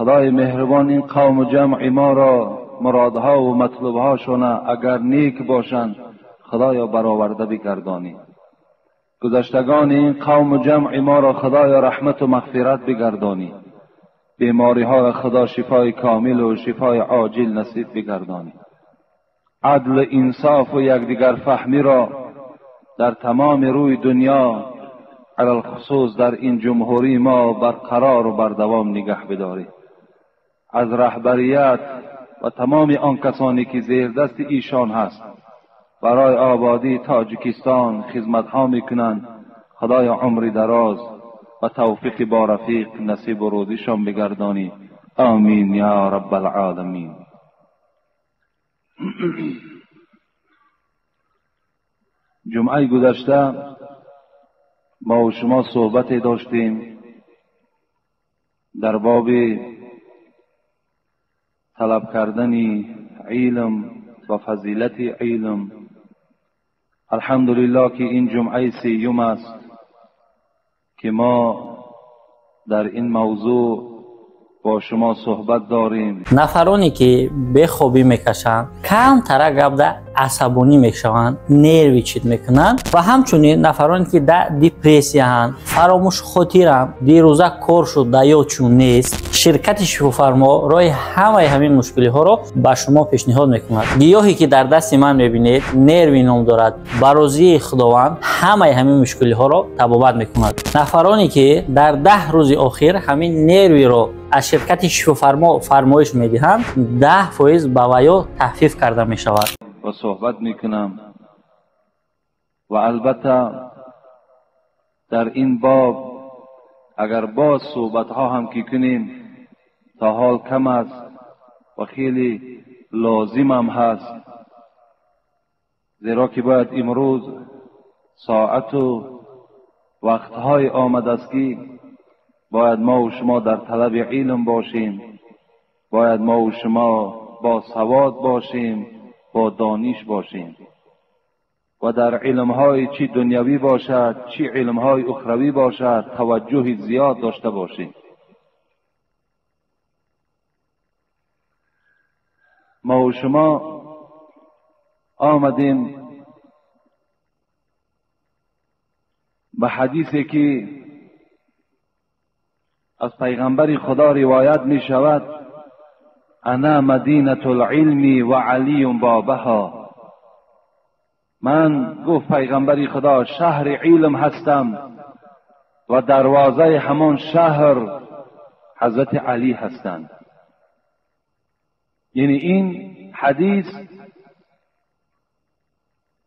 خدای مهربان این قوم و جمع ما را مرادها و مطلوبهاشون اگر نیک باشند خدایا برآورده بگردانی. گذشتگان این قوم و جمع ما را خدایا رحمت و مغفرت بگردانی. بیماری ها را خدا شفای کامل و شفای عاجل نصیب بگردانی. عدل انصاف و یکدیگر فهمی را در تمام روی دنیا علی الخصوص در این جمهوری ما برقرار و بردوام نگه بداری. از رهبریت و تمام آن کسانی که زیر دست ایشان هست برای آبادی تاجیکستان خدمت ها میکنند، خدایا عمر دراز و توفیق با رفیق نصیب و رودیشان بگردانی. آمین یا رب العالمین. جمعه گذشته ما و شما صحبت داشتیم در باب طلب کردن علم و فضیلت علم. الحمدلله که این جمعه سیوم است که ما در این موضوع با شما صحبت داریم. نفرانی که به خوابی میکشند کم تر گپ ده عصبانی میشوند، نروی چیت میکنند و همچنین نفرانی که در دیپرسی هستند، فراموش خاطرند، دیروزه کار شد یا چون نیست، شرکت شفافرما راه همه همین مشکلی ها را به شما پیشنهاد میکند. گیاهی که در دست من میبینید نروی نام دارد، برازی خداوند همه همین مشکلی ها را تبابت میکند. نفرانی که در 10 روز اخیر همین نروی را از شرکت شفافرما فرمایش میدهند 10% به ویا تخفیف کرده می شود. و صحبت میکنم و البته در این باب اگر باز صحبت ها هم که کنیم تا حال کم است و خیلی لازم هم هست، زیرا که باید امروز ساعت و وقتهای آمد است که باید ما و شما در طلب علم باشیم، باید ما و شما با سواد باشیم، با دانش باشیم و در علمهای چی دنیوی باشد چی علمهای اخروی باشد توجه زیاد داشته باشیم. ما و شما آمدیم به حدیثی که از پیغمبر خدا روایت می شود: انا مدینة العلم و علی بابها. من گفت پیغمبر خدا شهر علم هستم و دروازه همان شهر حضرت علی هستند. یعنی این حدیث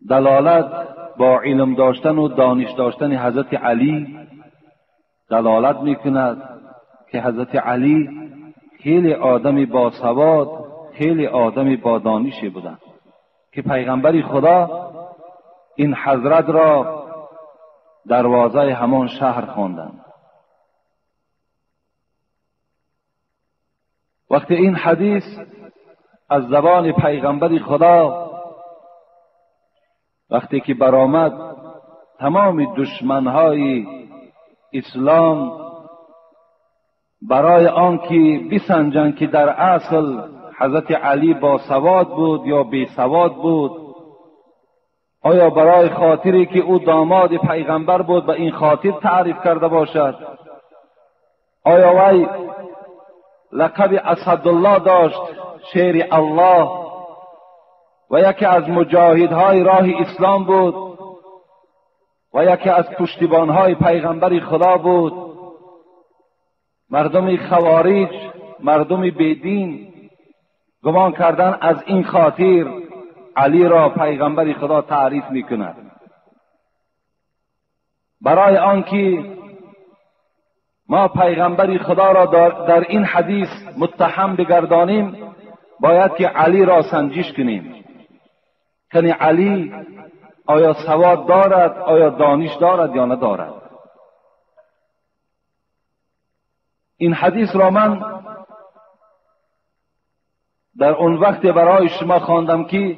دلالت با علم داشتن و دانش داشتن حضرت علی دلالت میکند که حضرت علی خیلی آدمی با سواد، خیلی آدمی با دانشی بودند که پیغمبر خدا این حضرت را دروازه همان شهر خواندند. وقتی این حدیث از زبان پیغمبر خدا وقتی که برآمد، تمام دشمنهای اسلام برای آنکه بسنجند که در اصل حضرت علی با سواد بود یا بی سواد بود، آیا برای خاطری که او داماد پیغمبر بود به این خاطر تعریف کرده باشد، آیا وی لقب اسدالله داشت، شیر الله، و یکی از مجاهدهای راه اسلام بود و یکی از پشتیبانهای پیغمبر خدا بود. مردم خوارج، مردم بیدین گمان کردن از این خاطر علی را پیغمبر خدا تعریف میکند. برای آنکه ما پیغمبر خدا را در این حدیث متهم بگردانیم، باید که علی را سنجش کنیم. یعنی علی آیا سواد دارد، آیا دانش دارد یا ندارد. این حدیث را من در اون وقت برای شما خواندم که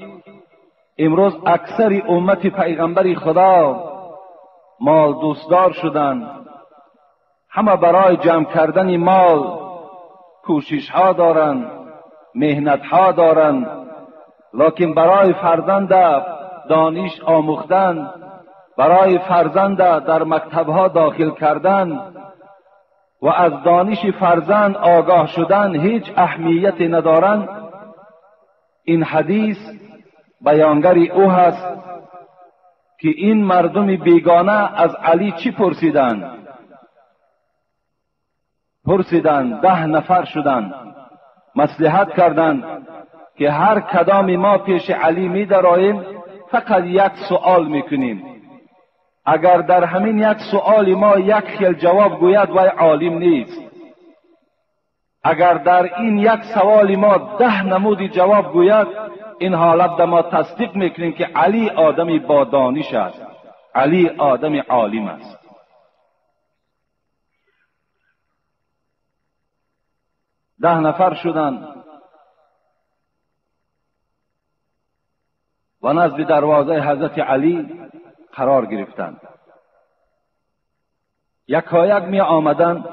امروز اکثر امت پیغمبر خدا مال دوستدار شدند. همه برای جمع کردن مال کوشش ها دارند، مهنت ها دارند، لکن برای فرزند دانش آموختن، برای فرزند در مکتب ها داخل کردن و از دانش فرزند آگاه شدن هیچ اهمیتی ندارند. این حدیث بیانگر او هست که این مردم بیگانه از علی چی پرسیدند؟ پرسیدند، 10 نفر شدند، مصلحت کردند که هر کدام ما پیش علی می درآییم فقط یک سؤال میکنیم، اگر در همین یک سؤال ما یک خیل جواب گوید وای عالم نیست، اگر در این یک سوال ما 10 نمودی جواب گوید، این حالت ما تصدیق میکنیم که علی آدمی با دانش است، علی آدمی عالم است. ده نفر شدند و نزد دروازه حضرت علی قرار گرفتند. یکایک می آمدند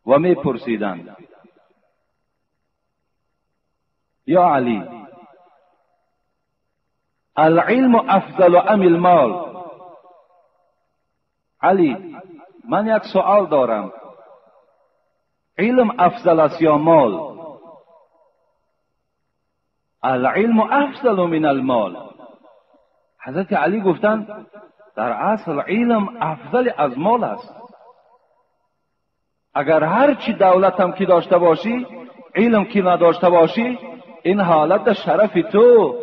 و می پرسیدند یا علی، العلم افضل ام المال؟ علی، من یک سوال دارم، علم افضل است یا مال؟ العلم افضل من المال. حضرت علی گفتند در اصل علم افضل از مال است. اگر هر چی دولت هم کی داشته باشی، علم کی نداشته باشی، این حالت شرف تو،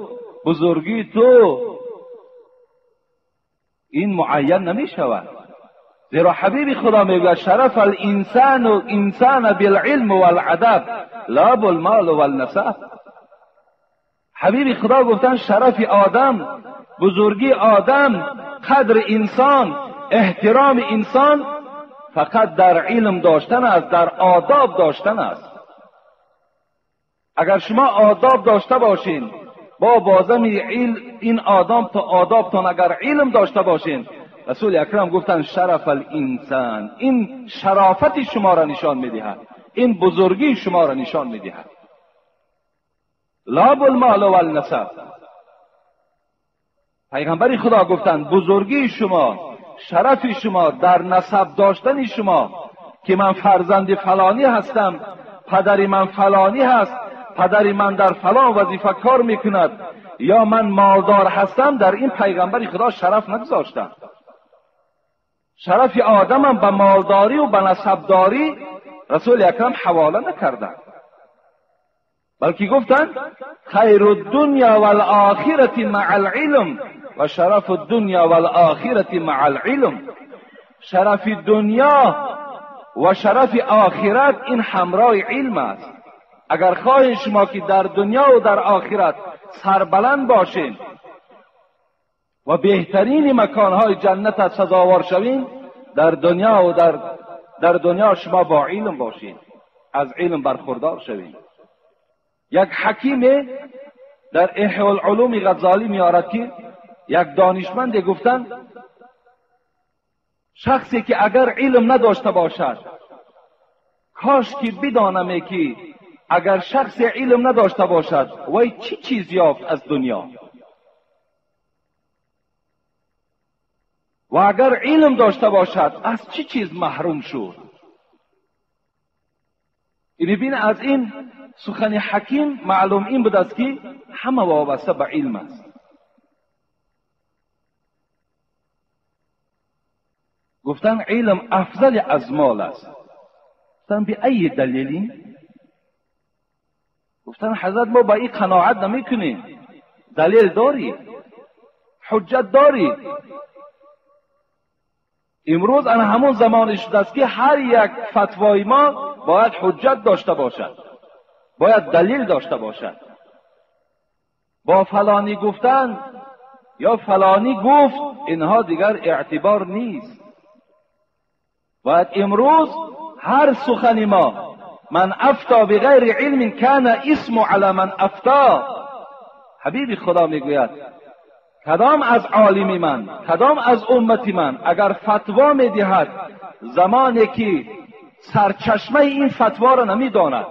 بزرگی تو، این معین نمی شود. زیرا حبیب خدا میگه شرف الانسان بالعلم والادب لا بالمال والنسب. حبیب خدا گفتن شرف آدم، بزرگی آدم، قدر انسان، احترام انسان فقط در علم داشتن است، در آداب داشتن است. اگر شما آداب داشته باشین، با بازم این آدابتان اگر علم داشته باشین، رسول اکرم گفتن شرف الانسان، این شرافت شما را نشان میدهد، این بزرگی شما را نشان میدهد. لا بالمال والنسب. پیغمبر خدا گفتند بزرگی شما، شرف شما در نسب داشتن شما، که من فرزند فلانی هستم، پدری من فلانی هست، پدری من در فلان وظیفه کار میکند، یا من مالدار هستم، در این پیغمبر خدا شرف نگذاشتند. شرف آدمم به مالداری و به نسبداری رسول اکرم حواله نکردند، بلکه گفتند خیر الدنیا والآخرة مع العلم و شرف الدنیا والآخرة مع العلم. شرف دنیا و شرف آخرت این همراه علم است. اگر خواهید شما که در دنیا و در آخرت سربلند باشین و بهترین مکانهای جنت سزاوار شوین، در دنیا و در دنیا شما با علم باشین، از علم برخوردار شوین. یک حکیم در احیاء العلوم غزالی میارد که یک دانشمند گفتن شخصی که اگر علم نداشته باشد، کاش که بدانم که اگر شخصی علم نداشته باشد وای چی چیز یافت از دنیا، و اگر علم داشته باشد از چی چیز محروم شد. ببین از این سخن حکیم معلوم این بود است که همه وابسته به علم است. گفتن علم افضل از مال است. گفتن به ای دلیلی؟ گفتن حضرت ما با این قناعت نمی کنیم. دلیل داری؟ حجت داری؟ امروز ان همون زمان شده است که هر یک فتوای ما باید حجت داشته باشد، باید دلیل داشته باشد. با فلانی گفتن یا فلانی گفت اینها دیگر اعتبار نیست. باید امروز هر سخن ما من افتا بغیر علم کان اسم علی من افتا. حبیب خدا میگوید کدام از عالمی من، کدام از امتی من اگر فتوا میدهد زمانی که سرچشمه این فتوا را نمیداند.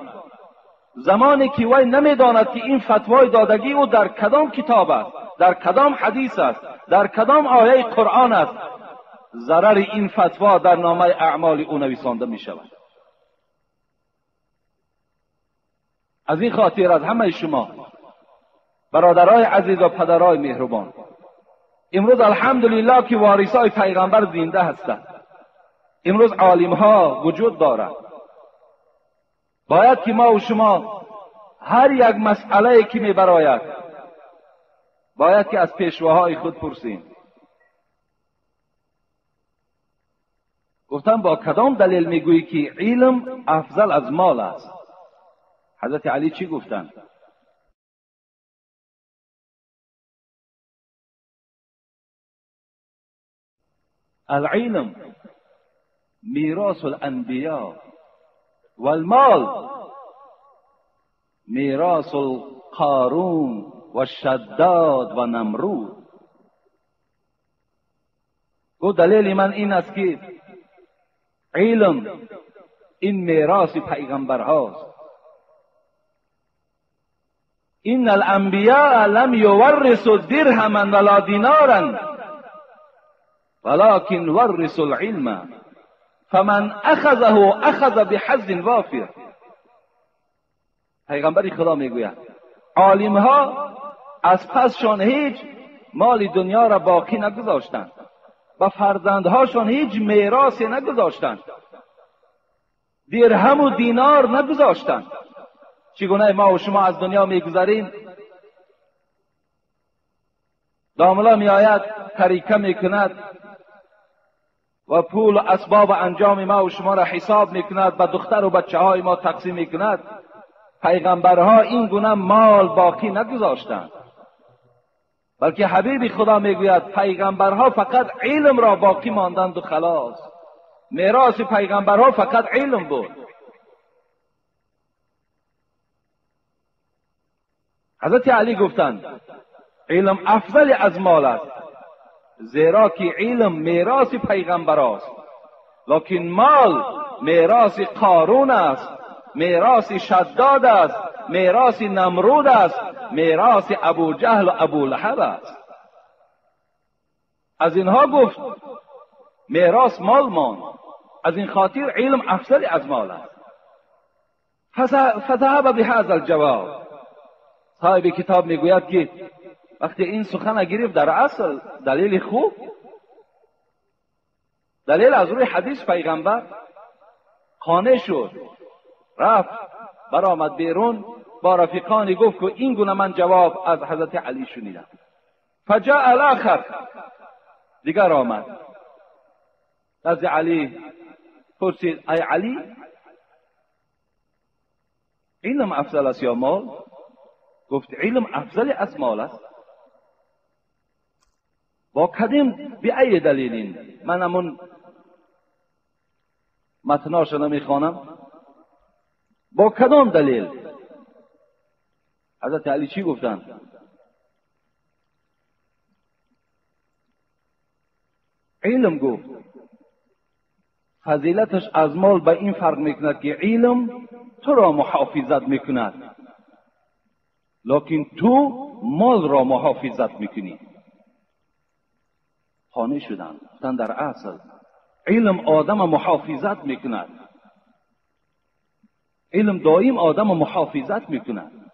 زمانی که وی نمیداند که این فتوای دادگی او در کدام کتاب است، در کدام حدیث است، در کدام آیه قرآن است، ضرر این فتوا در نامه اعمال او نویسانده می شود. از این خاطر از همه شما برادرای عزیز و پدرای مهربان، امروز الحمدلله که وارثای پیغمبر زنده هستند. امروز عالم ها وجود دارند. باید که ما و شما هر یک مسئله که می براید باید که از پیشواهای خود پرسیم. گفتم با کدام دلیل میگویی که علم افضل از مال است؟ حضرت علی چی گفتند؟ العلم میراث الانبیاء والمال میراث القارون و شداد و نمرود. گو دلیل من این است که علم این میراث پیغمبر هاست. این الانبیاء لم یورثوا درهما ولا دینارا ولكن ورثوا العلم فمن اخذه اخذ بحظ وافر. پیغمبر خدا میگوید عالم ها از پسشان هیچ مال دنیا را باقی نگذاشتند و فرزندهاشان هیچ میراثی نگذاشتند، درهم و دینار نگذاشتند. چگونه ما و شما از دنیا میگذریم، داملا میآید طریقه میکند و پول و اسباب و انجام ما و شما را حساب میکند، به دختر و بچه های ما تقسیم میکند. پیغمبرها این گونه مال باقی نگذاشتند، بلکه حبیب خدا میگوید پیغمبرها فقط علم را باقی ماندند و خلاص. میراث پیغمبرها فقط علم بود. حضرت علی گفتند علم افضل از مال است، زیرا که علم میراث پیغمبر است، لکن مال میراث قارون است، میراث شداد است، میراث نمرود است، میراث ابو جهل و ابو لهب است. از اینها گفت میراث مال ماند. از این خاطر علم افضل از مال است. فذهب بهذا الجواب. صاحب کتاب میگوید که وقتی این سخن گرفت در اصل دلیل خوب، دلیل از روی حدیث پیغمبر، خانه شد، رفت برآمد بیرون، با رفیقانی گفت که این گونه من جواب از حضرت علی شنیدم. فجاء الاخر، دیگر آمد از علی پرسید ای علی، علم افضل است یا مال؟ گفت علم افضل از مال است. با کدیم به ای دلیلین؟ من همون متناش نمیخوانم. با کدام دلیل؟ حضرت علی چی گفتند؟ علم گفت فضیلتش از مال به این فرق میکند که علم تو را محافظت میکند، لکن تو مال را محافظت میکنی. خانه شدن گفتن در اصل علم آدم محافظت میکند، علم دائم آدم محافظت میکند.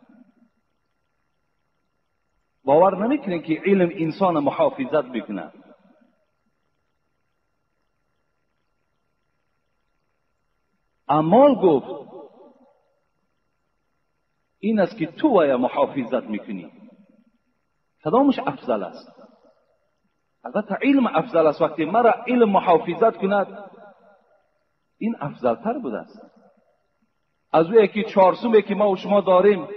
باور نمیکنین که علم انسان محافظت میکند. امال گفت این است که تو وی محافظت میکنی. کدامش افضل است؟ البته علم افضل است. وقتی مرا علم محافظت کند این افضل تر بود است از او یکی چهارسومی که ما و شما داریم،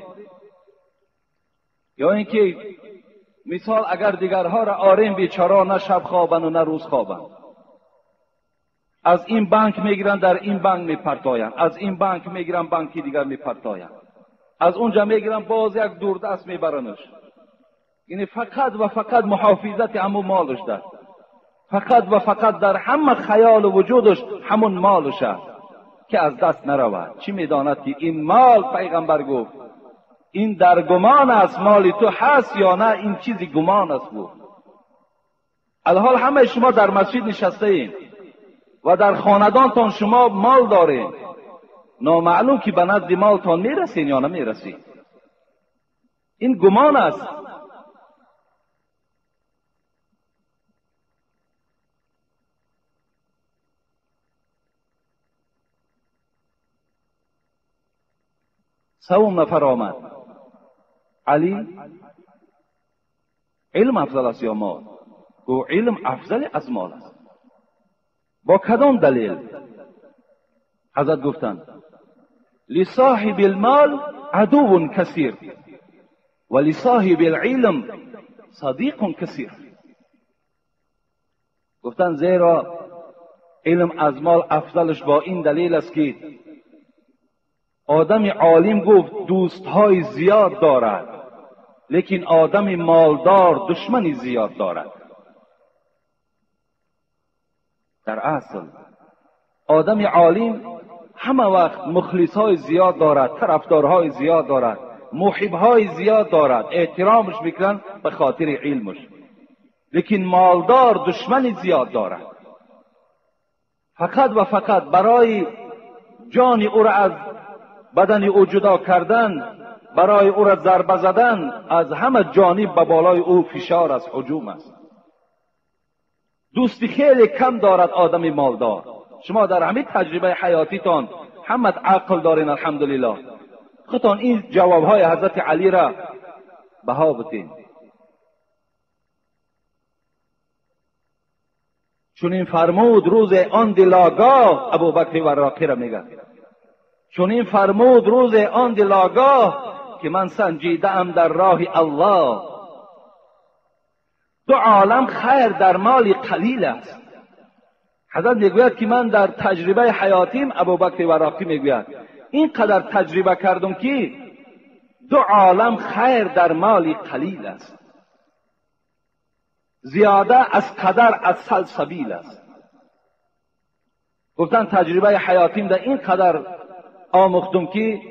یا اینکه مثال اگر دیگرها را آریم بیچاره نه شب خوابن و نه روز خوابن، از این بانک میگیرن در این بانک میپرتاین، از این بانک میگیرن بانکی دیگر میپرتاین، از اونجا میگیرن باز یک دوردست میبرنش. یعنی فقط و فقط محافظت همون مالش داشت، فقط و فقط در همه خیال و وجودش همون مالش است. که از دست نرود. چی میداند که این مال، پیغمبر گفت این در گمان است مال تو هست یا نه، این چیزی گمان است. گفت الحال همه شما در مسجد نشسته این و در خاندانتان شما مال دارین، نامعلوم که به نزد مالتان میرسین یا نمیرسین. این گمان است. سوم نفر آمد. علی علم افضل است یا مال؟ گو علم افضل از مال است. با کدام دلیل؟ حضرت گفتند لصاحب المال عدو کثیر و لصاحب العلم صدیق کثیر. گفتند زیرا علم از مال افضلش با این دلیل است که آدم عالم گفت دوستهای زیاد دارد، لیکن آدم مالدار دشمنی زیاد دارد. در اصل آدم عالم همه وقت مخلصهای زیاد دارد، طرفدارهای زیاد دارد، محبهای زیاد دارد، احترامش میکنن به خاطر علمش. لیکن مالدار دشمنی زیاد دارد. فقط و فقط برای جان او را از بدن او جدا کردن، برای او را ضربه زدن، از همه جانب به بالای او فشار است، هجوم است. دوستی خیلی کم دارد آدم مالدار. شما در همین تجربه حیاتیتان همه عقل دارین الحمدلله. خودتان این جوابهای حضرت علی را بها بدین. چون این فرمود روز آن دلاگاه، ابوبکر وراقی را میگه، چون این فرمود روز آن دلاگاه که من سنجیده ام در راه الله، دو عالم خیر در مال قلیل است. حضرت میگوید که من در تجربه حیاتیم، ابوبکر وراقی میگوید اینقدر تجربه کردم که دو عالم خیر در مال قلیل است، زیاده از قدر از سلسبیل است. گفتن تجربه حیاتیم در این قدر آموختم که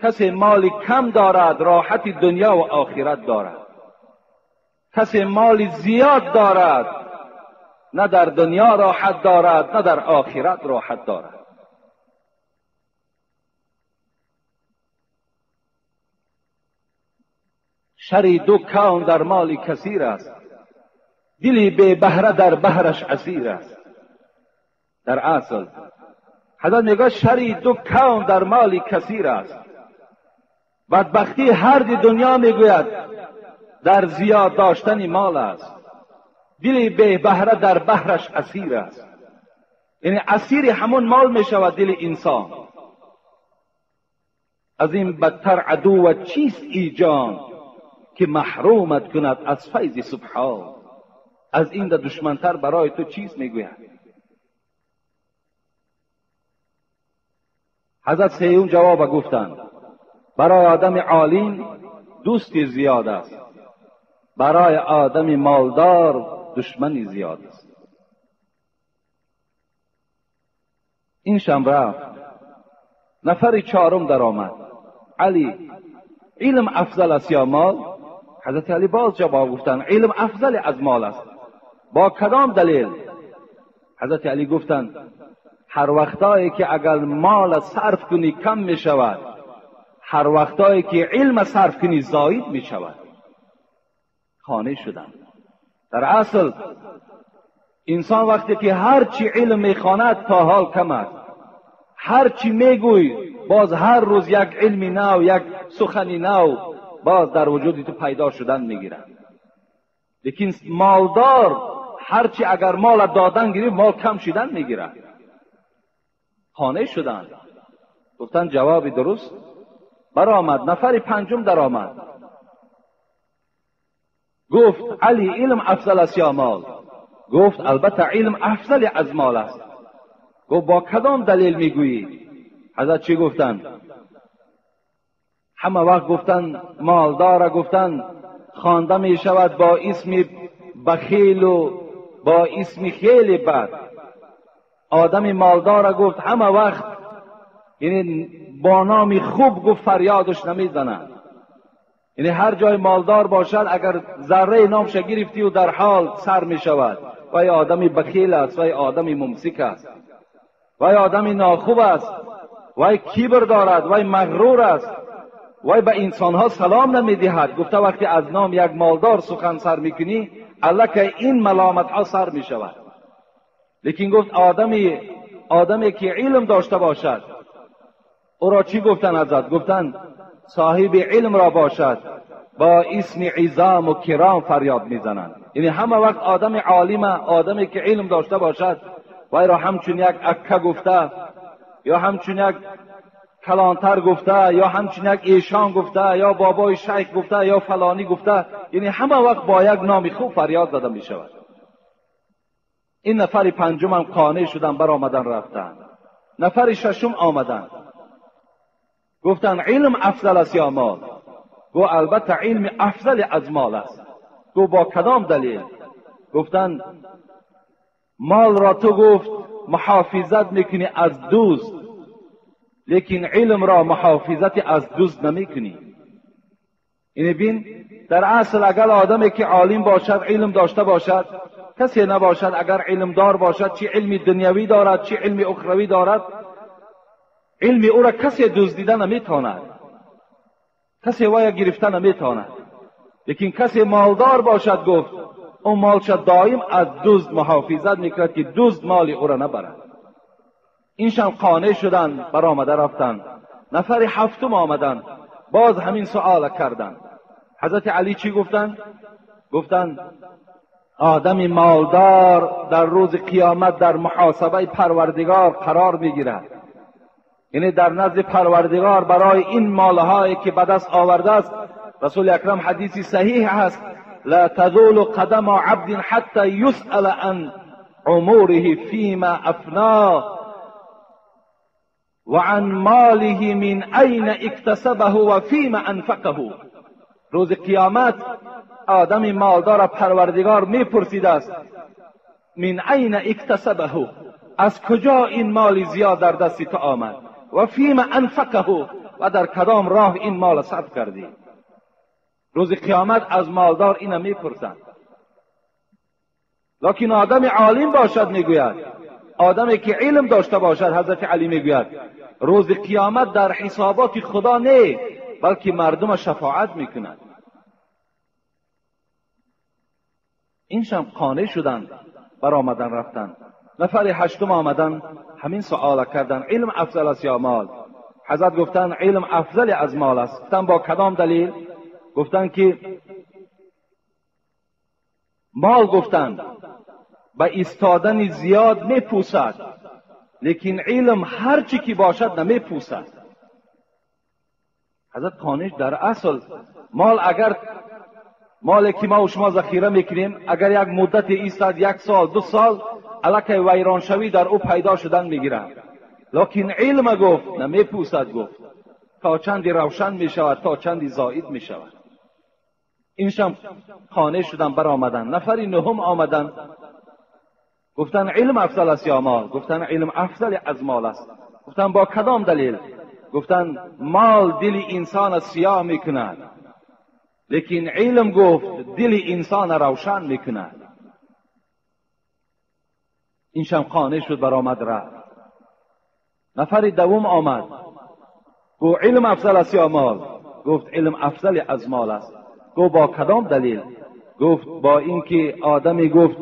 کسی مال کم دارد راحت دنیا و آخرت دارد، کسی مال زیاد دارد نه در دنیا راحت دارد نه در آخرت راحت دارد. شر دو کون در مال کثیر است، دلی بی بهره در بحرش اسیر است. در اصل حضرت میگه شر دو کون در مال کثیر است. بدبختی هر دنیا میگوید در زیاد داشتن مال است، دل بی بهره در بحرش اسیر است. یعنی اسیر همون مال میشود دل انسان. از این بدتر عدو چیست ای جان که محرومت کند از فیض سبحان. از این دشمنتر برای تو چیست میگوید؟ حضرت سیون جواب گفتند برای آدم عالم دوستی زیاد است، برای آدم مالدار دشمنی زیاد است. این شب رفت، نفر چهارم در آمد. علی علم افضل است یا مال؟ حضرت علی باز جواب گفتند علم افضل از مال است. با کدام دلیل؟ حضرت علی گفتند هر وقتایی که اگر مال صرف کنی کم می شود، هر وقتایی که علم صرف کنی زاید می شود. خانه شدند. در اصل انسان وقتی که هر چی علم می خواند تا حال کم است، هر چی می گوی باز هر روز یک علمی نو، یک سخنی نو باز در وجود تو پیدا شدن می گیرد. لیکن مالدار هر چی اگر مال دادن گیری مال کم شدن می گیرد. خانه شدند. گفتن جواب درست برآمد. نفر پنجم در آمد. گفت علی علم افضل است یا مال؟ گفت البته علم افضل از مال است. گفت با کدام دلیل میگویی؟ حضرت چی گفتند؟ همه وقت گفتند مالدار گفتند خوانده می شود با اسم بخیل و با اسم خیلی بد. آدم مالدار گفت همه وقت یعنی با نام خوب گفت فریادش نمیزنند. یعنی هر جای مالدار باشد اگر ذره نامش گرفتی و در حال سر می شود، وای آدمی بخیل است، وای آدمی ممسک است، وای آدمی ناخوب است، وای کبر دارد، وای مغرور است، وای به انسانها سلام نمیدهد. گفته وقتی از نام یک مالدار سخن سر میکنی الکه این ملامت ها سر می شود. لیکن گفت آدمی که علم داشته باشد، او را چی گفتن ازت؟ گفتن صاحب علم را باشد با اسم عظام و کرام فریاد میزنند. یعنی همه وقت آدم عالم، آدمی که علم داشته باشد، وای را همچون یک اکه گفته، یا همچون یک کلانتر گفته، یا همچون یک ایشان گفته، یا بابای شیخ گفته، یا فلانی گفته، یعنی همه وقت با یک نام خوب فریاد زده می شود. این نفر پنجم هم قانع شدن، بر آمدن رفتن. نفر ششم آمدن گفتن علم افضل است یا مال؟ گو البته علم افضل از مال است. گو با کدام دلیل؟ گفتن مال را تو گفت محافظت میکنی از دزد، لیکن علم را محافظت از دزد نمیکنی. این بین در اصل اگر آدمی که عالم باشد، علم داشته باشد، کسی نباشد اگر علم دار باشد، چی علم دنیوی دارد چی علم اخروی دارد، علم او را کسی دزدیده نمیتواند، کسی وای گرفته نمیتواند. لیکن کسی مالدار باشد، گفت اون مالش دائم از دزد محافظت میکند که دزد مال او را نبرد. اینشان قانع شدن، بر آمده رفتن. نفر هفتم آمدن، باز همین سؤال کردن. حضرت علی چی گفتن؟ گفتن آدم مالدار در روز قیامت در محاسبه پروردگار قرار میگیرد. یعنی در نزد پروردگار برای این مالهایی که به دست آورده است، رسول اکرم حدیثی صحیح است، لا تزول قدم عبد حتى يسأل عن عمره فيما افناه وعن ماله من أين اكتسبه وفيما انفقه. روز قیامت آدم مالدار پروردگار میپرسیده است من أين اکتسبه، از کجا این مال زیاد در دست تو آمد، و فیما انفقه، و در کدام راه این مال صرف کردی. روز قیامت از مالدار اینو میپرسند. لکن آدم عالم باشد میگوید، آدمی که علم داشته باشد، حضرت علی میگوید روز قیامت در حسابات خدا نه، بلکه مردم شفاعت میکند. اینشان قانع شدند، بر آمدن رفتن. نفر هشتم آمدن، همین سؤال کردن علم افضل است یا مال؟ حضرت گفتن علم افضل از مال است. گفتن با کدام دلیل؟ گفتن که مال گفتن به ایستادن زیاد میپوسد، لیکن علم هر چی که باشد نمیپوسد. حضرت خانش در اصل مال، اگر مالی که ما و شما ذخیره میکنیم اگر یک مدت ایستاد، 1 سال 2 سال، الکی ویران شوی در او پیدا شدن میگیرد. لیکن علم گفت نمیپوسد، گفت تا چندی روشن میشود تا چندی زائد میشود. اینشم خانه شدن، بر آمدن. نفری نهم آمدن، گفتن علم افضل است یا مال؟ گفتن علم افضل از مال است. گفتن با کدام دلیل؟ گفتن مال دل انسان سیاه میکند، لیکن علم گفت دل انسان روشن میکند. اینشم خانه شد، بر آمد رفت. نفر دوم آمد، گفت علم افضل است یا مال؟ گفت علم افضل از مال است. گفت با کدام دلیل؟ گفت با اینکه آدمی گفت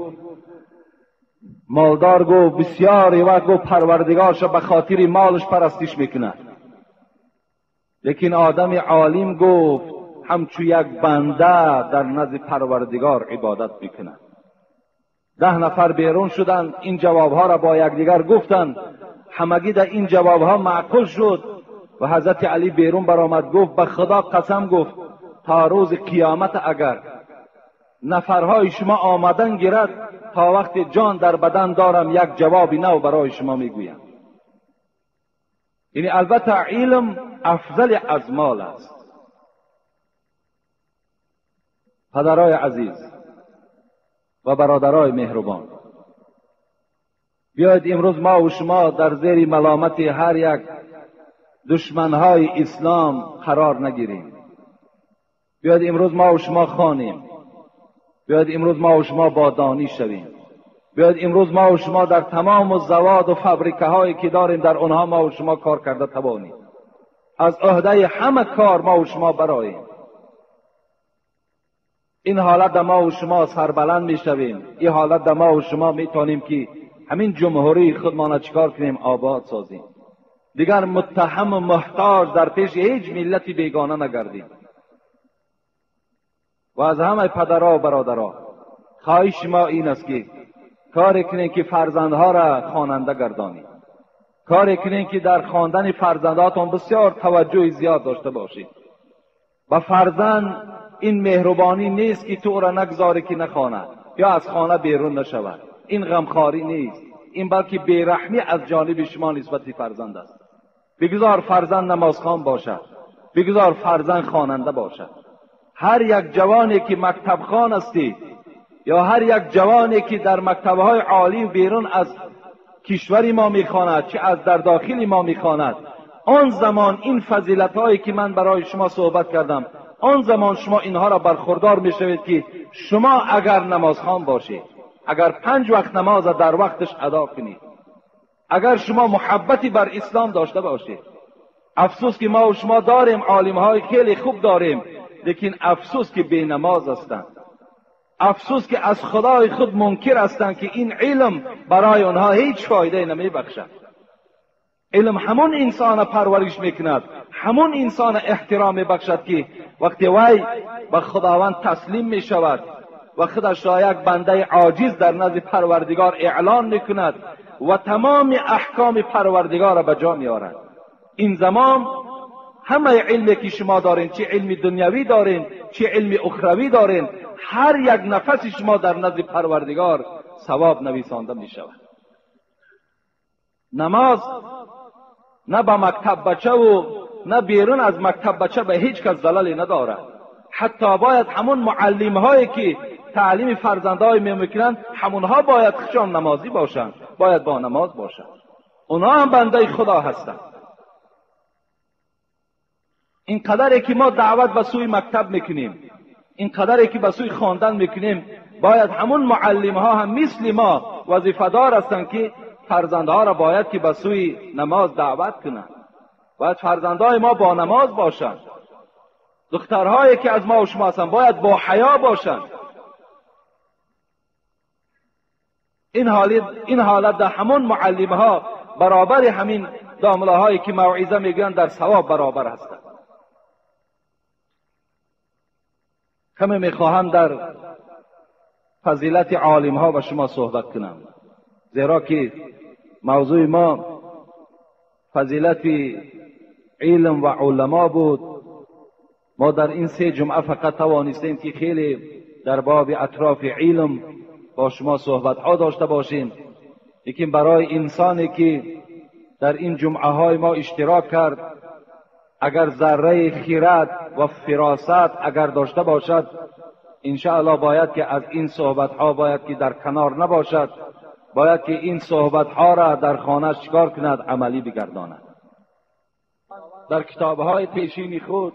مالدار گفت بسیاری وقت گفت پروردگارش به خاطر مالش پرستش میکنه، لیکن آدم عالم گفت همچو یک بنده در نزد پروردگار عبادت میکنه. 10 نفر بیرون شدند، این جوابها را با یکدیگر گفتند. همگی در این جوابها معقول شد و حضرت علی بیرون برآمد، گفت به خدا قسم، گفت تا روز قیامت اگر نفرهای شما آمدن گیرد، تا وقت جان در بدن دارم یک جوابی نو برای شما میگویم. یعنی البته علم افضل از مال است. پدرای عزیز و برادرای مهربان، بیاید امروز ما و شما در زیر ملامت هر یک دشمنهای اسلام قرار نگیریم. بیاید امروز ما و شما خوانیم، بیاید امروز ما و شما با دانش شویم، بیاید امروز ما و شما در تمام زواد و فابریکه هایی که داریم در اونها ما و شما کار کرده توانیم. از عهده همه کار ما و شما براییم. این حالت در ما و شما سربلند می شویم. این حالت در ما و شما می توانیم که همین جمهوری خودمان چیکار کنیم؟ آباد سازیم. دیگر متهم و محتاج در پیش هیچ ملتی بیگانه نگردیم. و از همه پدرها و برادرها خواهش ما این است که کار کنید که فرزندها را خواننده گردانید. کار کنید که در خواندن فرزنداتون بسیار توجه زیاد داشته باشید. و فرزند این مهربانی نیست که تو را نگذاری که نخواند یا از خانه بیرون نشود. این غمخواری نیست، این بلکه بیرحمی از جانب شما نسبت فرزند است. بگذار فرزند نمازخوان باشد، بگذار فرزند خواننده باشد. هر یک جوانی که مکتب خوان استی یا هر یک جوانی که در مکتب‌های عالی و بیرون از کشور ما میخواند چه از در داخل ما میخواند، آن زمان این فضیلت‌هایی که من برای شما صحبت کردم، آن زمان شما اینها را برخوردار میشوید که شما اگر نمازخوان باشید، اگر 5 وقت نماز در وقتش ادا کنید، اگر شما محبتی بر اسلام داشته باشید. افسوس که ما و شما داریم عالم‌های خیلی خوب داریم، لیکن افسوس که بی نماز هستند. افسوس که از خدای خود منکر هستند که این علم برای آنها هیچ فایده نمی بخشد. علم همون انسان پرورش میکند، همون انسان احترام میبخشد که وقتی وی به خداوند تسلیم میشود و خودش را یک بنده عاجز در نزد پروردگار اعلان میکند و تمام احکام پروردگار را به جا میآورد. این زمان همه علمی که شما دارین، چه علم دنیوی دارین چه علم اخروی دارین، هر یک نفس شما در نزد پروردگار ثواب نویسانده می شود. نماز نه به مکتب بچه و نه بیرون از مکتب بچه به هیچ کس دلالی ندارد. حتی باید همون معلم هایی که تعلیم فرزندهای میکنند همونها باید خشان نمازی باشند، باید با نماز باشند. اونها هم بنده خدا هستند. این قدری که ما دعوت به سوی مکتب میکنیم، این قدری که به سوی خواندن میکنیم، باید همون معلم ها هم مثل ما وظیفه‌دار هستند که فرزندها را باید که به سوی نماز دعوت کنند. باید فرزندهای ما با نماز باشند. دخترهایی که از ما و شما هستند باید با حیا باشند. این حالت در همون معلم ها برابر همین دامله هایی که موعظه میگن در ثواب برابر هستند. کمی میخواهم در فضیلت عالم ها با شما صحبت کنم، زیرا که موضوع ما فضیلت علم و علما بود. ما در این 3 جمعه فقط توانستیم که خیلی در باب اطراف علم با شما صحبت ها داشته باشیم، لیکن برای انسانی که در این جمعه های ما اشتراک کرد، اگر ذره خیرات و فراست اگر داشته باشد، انشاءالله باید که از این صحبت ها باید که در کنار نباشد، باید که این صحبت ها را در خانه چیکار کند؟ عملی بگرداند. در کتاب های پیشین خود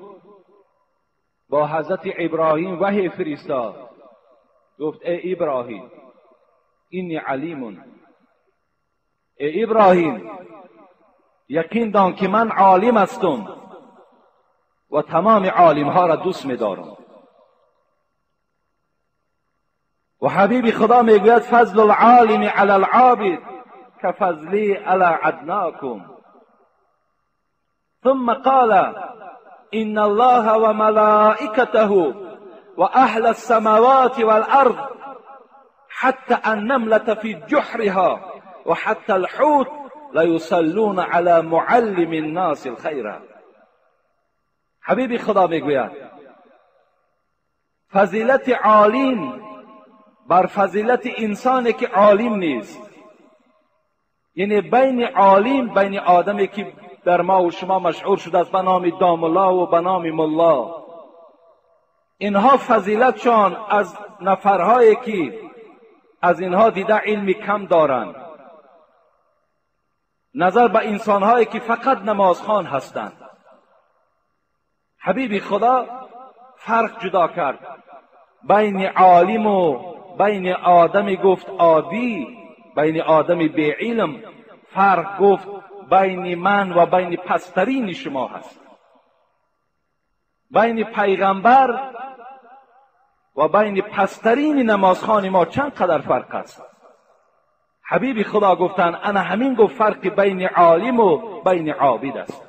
با حضرت ابراهیم وحی فرستاد، گفت ای ابراهیم اینی علیم، ای ابراهیم یقین دان که من عالم هستم و تمام عالم ها را دوست می‌دارم. و حبیب خدا میگوید فضل العالم علی العابد کفضلی علی ادناکم. ثم قال ان الله و ملائکته و اهل السماوات والارض حتى النملة في جحرها و حتى الحوت لیصلون علی معلم الناس الخیر. حبیب خدا میگوید فضیلت عالم بر فضیلت انسانی که عالم نیست، یعنی بین عالم، بین آدمی که در ما و شما مشهور شده است به نام دام الله و به نام ملا، اینها فضیلتشان از نفرهایی که از اینها دیده علمی کم دارند. نظر به انسانهایی که فقط نمازخوان هستند. حبیب خدا فرق جدا کرد بین عالم و بین آدم گفت عادی، بین آدم بی علم. فرق گفت بین من و بین پسترین شما هست. بین پیغمبر و بین پسترین نمازخوان ما چند قدر فرق است. حبیب خدا گفتن انا همین گفت فرق بین عالم و بین عابد است.